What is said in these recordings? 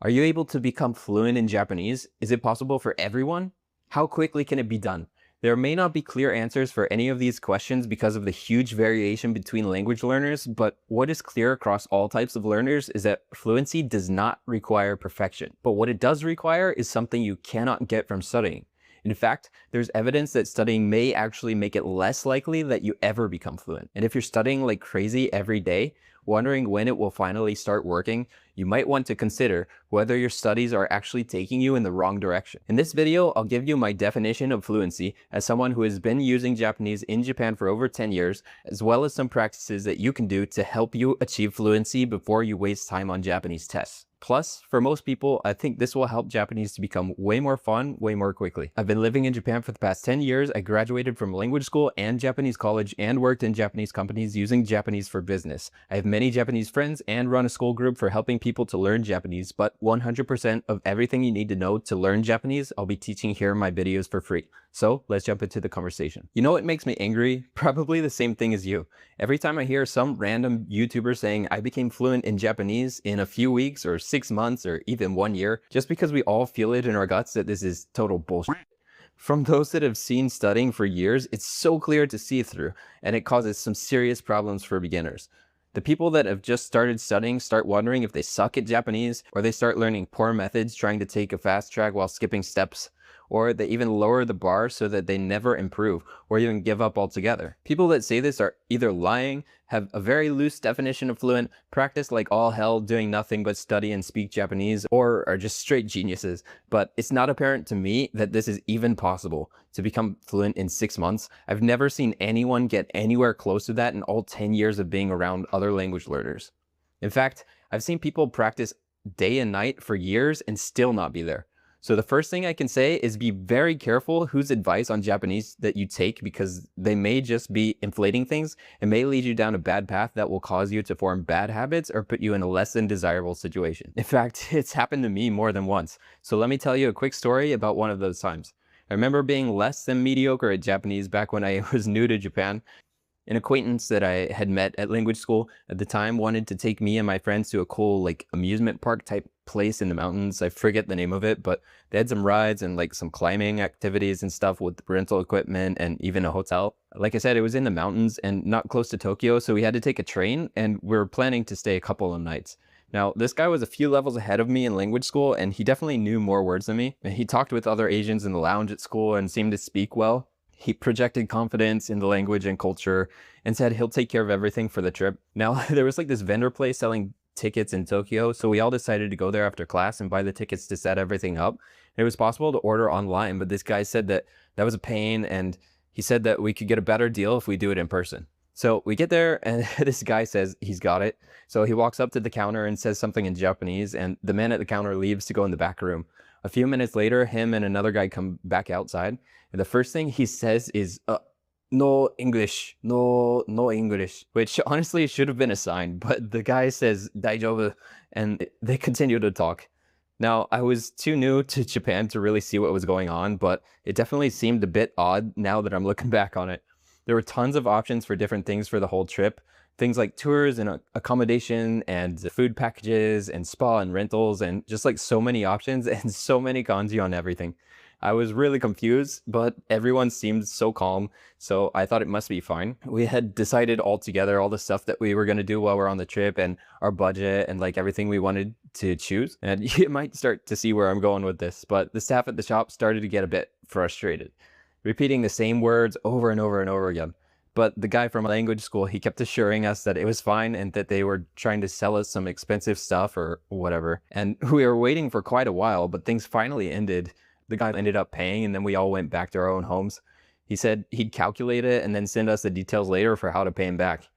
Are you able to become fluent in Japanese? Is it possible for everyone? How quickly can it be done? There may not be clear answers for any of these questions because of the huge variation between language learners, but what is clear across all types of learners is that fluency does not require perfection. But what it does require is something you cannot get from studying. In fact, there's evidence that studying may actually make it less likely that you ever become fluent. And if you're studying like crazy every day, wondering when it will finally start working, you might want to consider whether your studies are actually taking you in the wrong direction. In this video, I'll give you my definition of fluency as someone who has been using Japanese in Japan for over 10 years, as well as some practices that you can do to help you achieve fluency before you waste time on Japanese tests. Plus, for most people, I think this will help Japanese to become way more fun, way more quickly. I've been living in Japan for the past 10 years. I graduated from language school and Japanese college and worked in Japanese companies using Japanese for business. I have many Japanese friends and run a school group for helping people to learn Japanese, but 100% of everything you need to know to learn Japanese, I'll be teaching here in my videos for free. So let's jump into the conversation. You know what makes me angry? Probably the same thing as you. Every time I hear some random YouTuber saying I became fluent in Japanese in a few weeks or 6 months or even 1 year, just because we all feel it in our guts that this is total bullshit. From those that have seen studying for years, it's so clear to see through, and it causes some serious problems for beginners. The people that have just started studying start wondering if they suck at Japanese, or they start learning poor methods trying to take a fast track while skipping steps, or they even lower the bar so that they never improve or even give up altogether. People that say this are either lying, have a very loose definition of fluent, practice like all hell doing nothing but study and speak Japanese, or are just straight geniuses. But it's not apparent to me that this is even possible to become fluent in 6 months. I've never seen anyone get anywhere close to that in all 10 years of being around other language learners. In fact, I've seen people practice day and night for years and still not be there. So the first thing I can say is be very careful whose advice on Japanese that you take, because they may just be inflating things and may lead you down a bad path that will cause you to form bad habits or put you in a less than desirable situation. In fact, it's happened to me more than once. So let me tell you a quick story about one of those times. I remember being less than mediocre at Japanese back when I was new to Japan. An acquaintance that I had met at language school at the time wanted to take me and my friends to a cool like amusement park type place in the mountains. I forget the name of it, but they had some rides and like some climbing activities and stuff with rental equipment and even a hotel. Like I said, it was in the mountains and not close to Tokyo, so we had to take a train and we were planning to stay a couple of nights. Now, this guy was a few levels ahead of me in language school, and he definitely knew more words than me. He talked with other Asians in the lounge at school and seemed to speak well. He projected confidence in the language and culture and said he'll take care of everything for the trip. Now, there was like this vendor place selling tickets in Tokyo, so we all decided to go there after class and buy the tickets to set everything up. It was possible to order online, but this guy said that that was a pain, and he said that we could get a better deal if we do it in person. So we get there and this guy says he's got it. So he walks up to the counter and says something in Japanese, and the man at the counter leaves to go in the back room. A few minutes later, him and another guy come back outside, and the first thing he says is, no English, no English, which honestly should have been a sign, but the guy says, daijoubu, and they continue to talk. Now, I was too new to Japan to really see what was going on, but it definitely seemed a bit odd now that I'm looking back on it. There were tons of options for different things for the whole trip. Things like tours and accommodation and food packages and spa and rentals and just like so many options and so many kanji on everything. I was really confused, but everyone seemed so calm, so I thought it must be fine. We had decided all together all the stuff that we were going to do while we're on the trip and our budget and like everything we wanted to choose. And you might start to see where I'm going with this, but the staff at the shop started to get a bit frustrated, repeating the same words over and over and over again. But the guy from language school, he kept assuring us that it was fine and that they were trying to sell us some expensive stuff or whatever. And we were waiting for quite a while, but things finally ended. The guy ended up paying, and then we all went back to our own homes. He said he'd calculate it and then send us the details later for how to pay him back.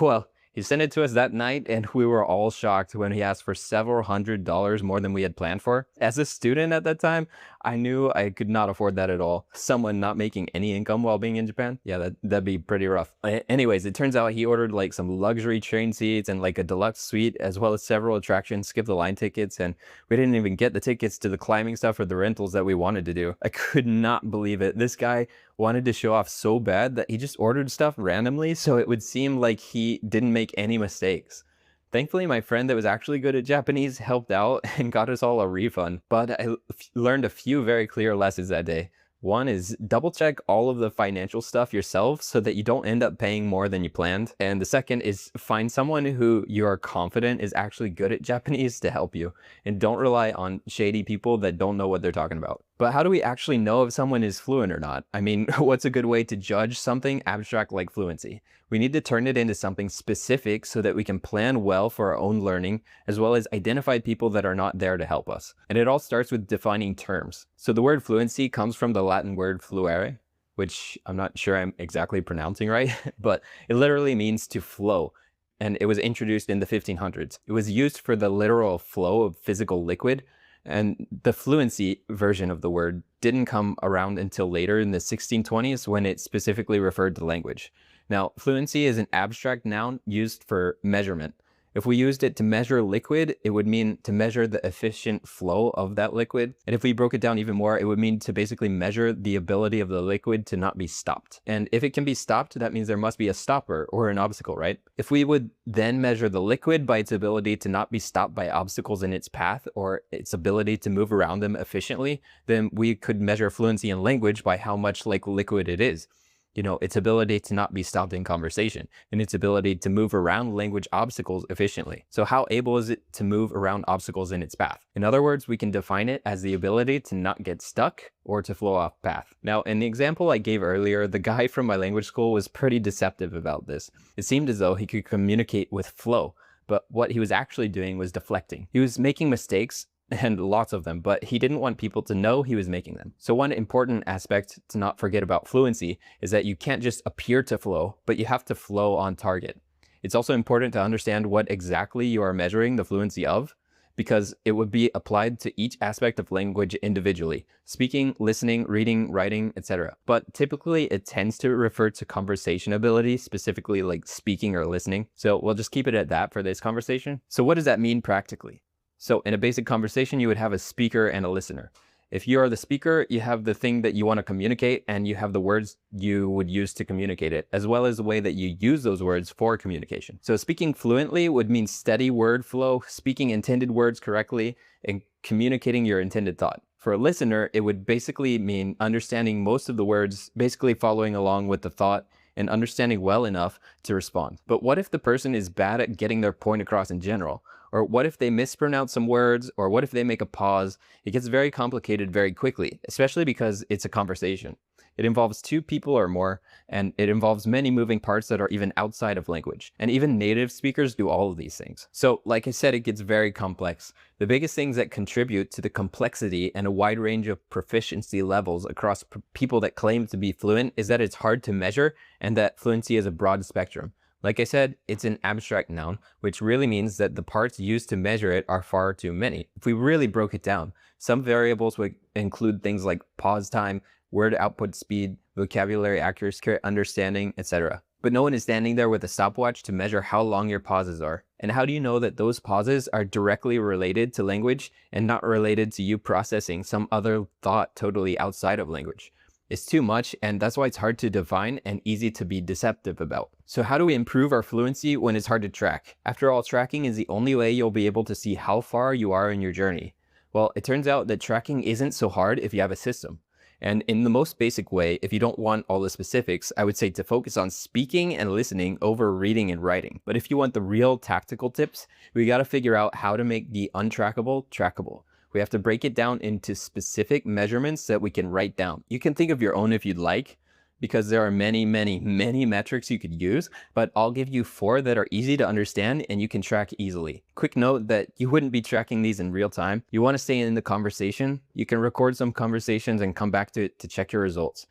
Well, he sent it to us that night, and we were all shocked when he asked for several $100s more than we had planned for. As a student at that time, I knew I could not afford that at all. Someone not making any income while being in Japan? Yeah, that'd be pretty rough. Anyways, it turns out he ordered like some luxury train seats and like a deluxe suite, as well as several attractions, skip the line tickets, and we didn't even get the tickets to the climbing stuff or the rentals that we wanted to do. I could not believe it. This guy wanted to show off so bad that he just ordered stuff randomly so it would seem like he didn't make any mistakes. Thankfully, my friend that was actually good at Japanese helped out and got us all a refund, but I learned a few very clear lessons that day. One is double check all of the financial stuff yourself so that you don't end up paying more than you planned. And the second is find someone who you are confident is actually good at Japanese to help you. And don't rely on shady people that don't know what they're talking about. But how do we actually know if someone is fluent or not? I mean, what's a good way to judge something abstract like fluency? We need to turn it into something specific so that we can plan well for our own learning, as well as identify people that are not there to help us. And it all starts with defining terms. So the word fluency comes from the Latin word fluere, which I'm not sure I'm exactly pronouncing right, but it literally means to flow. And it was introduced in the 1500s. It was used for the literal flow of physical liquid. And the fluency version of the word didn't come around until later in the 1620s when it specifically referred to language. Now, fluency is an abstract noun used for measurement. If we used it to measure liquid, it would mean to measure the efficient flow of that liquid. And if we broke it down even more, it would mean to basically measure the ability of the liquid to not be stopped. And if it can be stopped, that means there must be a stopper or an obstacle, right? If we would then measure the liquid by its ability to not be stopped by obstacles in its path or its ability to move around them efficiently, then we could measure fluency in language by how much like liquid it is. You know, its ability to not be stopped in conversation and its ability to move around language obstacles efficiently. So how able is it to move around obstacles in its path? In other words, we can define it as the ability to not get stuck or to flow off path. Now, in the example I gave earlier, the guy from my language school was pretty deceptive about this. It seemed as though he could communicate with flow, but what he was actually doing was deflecting. He was making mistakes, and lots of them, but he didn't want people to know he was making them. So one important aspect to not forget about fluency is that you can't just appear to flow, but you have to flow on target. It's also important to understand what exactly you are measuring the fluency of, because it would be applied to each aspect of language individually: speaking, listening, reading, writing, etc. But typically it tends to refer to conversation ability, specifically like speaking or listening. So we'll just keep it at that for this conversation. So what does that mean practically? So in a basic conversation, you would have a speaker and a listener. If you are the speaker, you have the thing that you want to communicate, and you have the words you would use to communicate it, as well as the way that you use those words for communication. So speaking fluently would mean steady word flow, speaking intended words correctly, and communicating your intended thought. For a listener, it would basically mean understanding most of the words, basically following along with the thought and understanding well enough to respond. But what if the person is bad at getting their point across in general? Or what if they mispronounce some words? Or what if they make a pause? It gets very complicated very quickly, especially because it's a conversation. It involves two people or more, and it involves many moving parts that are even outside of language. And even native speakers do all of these things. So like I said, it gets very complex. The biggest things that contribute to the complexity and a wide range of proficiency levels across people that claim to be fluent is that it's hard to measure and that fluency is a broad spectrum. Like I said, it's an abstract noun, which really means that the parts used to measure it are far too many. If we really broke it down, some variables would include things like pause time, word output speed, vocabulary accuracy, understanding, etc. But no one is standing there with a stopwatch to measure how long your pauses are. And how do you know that those pauses are directly related to language and not related to you processing some other thought totally outside of language? It's too much, and that's why it's hard to define and easy to be deceptive about. So how do we improve our fluency when it's hard to track? After all, tracking is the only way you'll be able to see how far you are in your journey. Well, it turns out that tracking isn't so hard if you have a system. And in the most basic way, if you don't want all the specifics, I would say to focus on speaking and listening over reading and writing. But if you want the real tactical tips, we got to figure out how to make the untrackable trackable. We have to break it down into specific measurements that we can write down. You can think of your own if you'd like, because there are many metrics you could use, but I'll give you 4 that are easy to understand and you can track easily. Quick note that you wouldn't be tracking these in real time. You want to stay in the conversation. You can record some conversations and come back to it to check your results.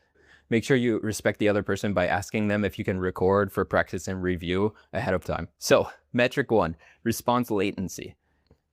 Make sure you respect the other person by asking them if you can record for practice and review ahead of time. So, metric 1, response latency.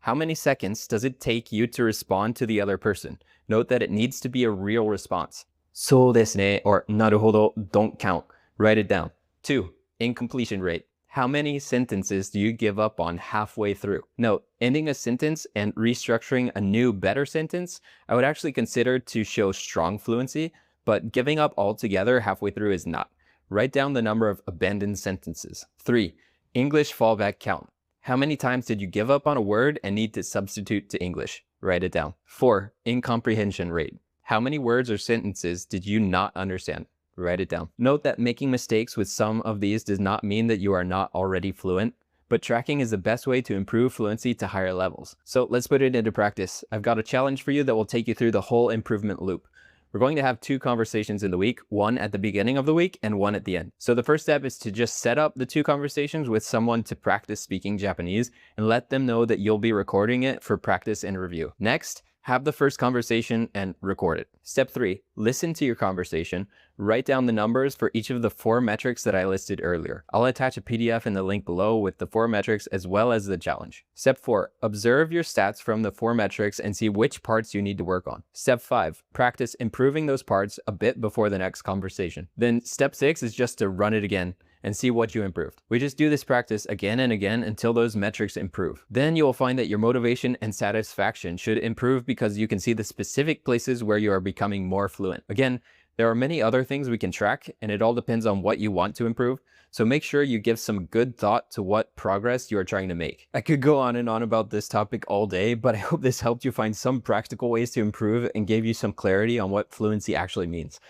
How many seconds does it take you to respond to the other person? Note that it needs to be a real response. そうですね or なるほど don't count. Write it down. 2, incompletion rate. How many sentences do you give up on halfway through? Note, ending a sentence and restructuring a new, better sentence, I would actually consider to show strong fluency, but giving up altogether halfway through is not. Write down the number of abandoned sentences. 3, English fallback count. How many times did you give up on a word and need to substitute to English? Write it down. 4. Incomprehension rate. How many words or sentences did you not understand? Write it down. Note that making mistakes with some of these does not mean that you are not already fluent, but tracking is the best way to improve fluency to higher levels. So let's put it into practice. I've got a challenge for you that will take you through the whole improvement loop. We're going to have 2 conversations in the week, one at the beginning of the week and one at the end. So the first step is to just set up the 2 conversations with someone to practice speaking Japanese and let them know that you'll be recording it for practice and review. Next, have the first conversation and record it. Step 3, listen to your conversation. Write down the numbers for each of the 4 metrics that I listed earlier. I'll attach a PDF in the link below with the 4 metrics as well as the challenge. Step 4, observe your stats from the 4 metrics and see which parts you need to work on. Step 5, practice improving those parts a bit before the next conversation. Then step 6 is just to run it again and see what you improved. We just do this practice again and again until those metrics improve. Then you will find that your motivation and satisfaction should improve because you can see the specific places where you are becoming more fluent. Again, there are many other things we can track, and it all depends on what you want to improve. So make sure you give some good thought to what progress you are trying to make. I could go on and on about this topic all day, but I hope this helped you find some practical ways to improve and gave you some clarity on what fluency actually means.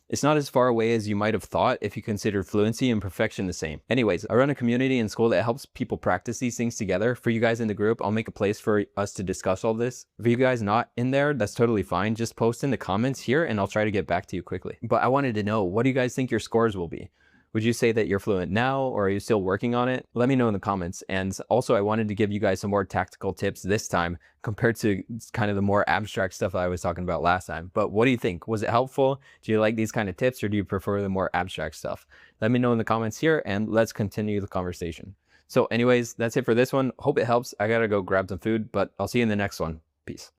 It's not as far away as you might have thought if you consider fluency and perfection the same. Anyways, I run a community in school that helps people practice these things together. For you guys in the group, I'll make a place for us to discuss all this. For you guys not in there, that's totally fine. Just post in the comments here and I'll try to get back to you quickly. But I wanted to know, what do you guys think your scores will be? Would you say that you're fluent now, or are you still working on it? Let me know in the comments. And also, I wanted to give you guys some more tactical tips this time compared to kind of the more abstract stuff I was talking about last time. But what do you think? Was it helpful? Do you like these kind of tips, or do you prefer the more abstract stuff? Let me know in the comments here, and let's continue the conversation. So anyways, that's it for this one. Hope it helps. I gotta go grab some food, but I'll see you in the next one. Peace.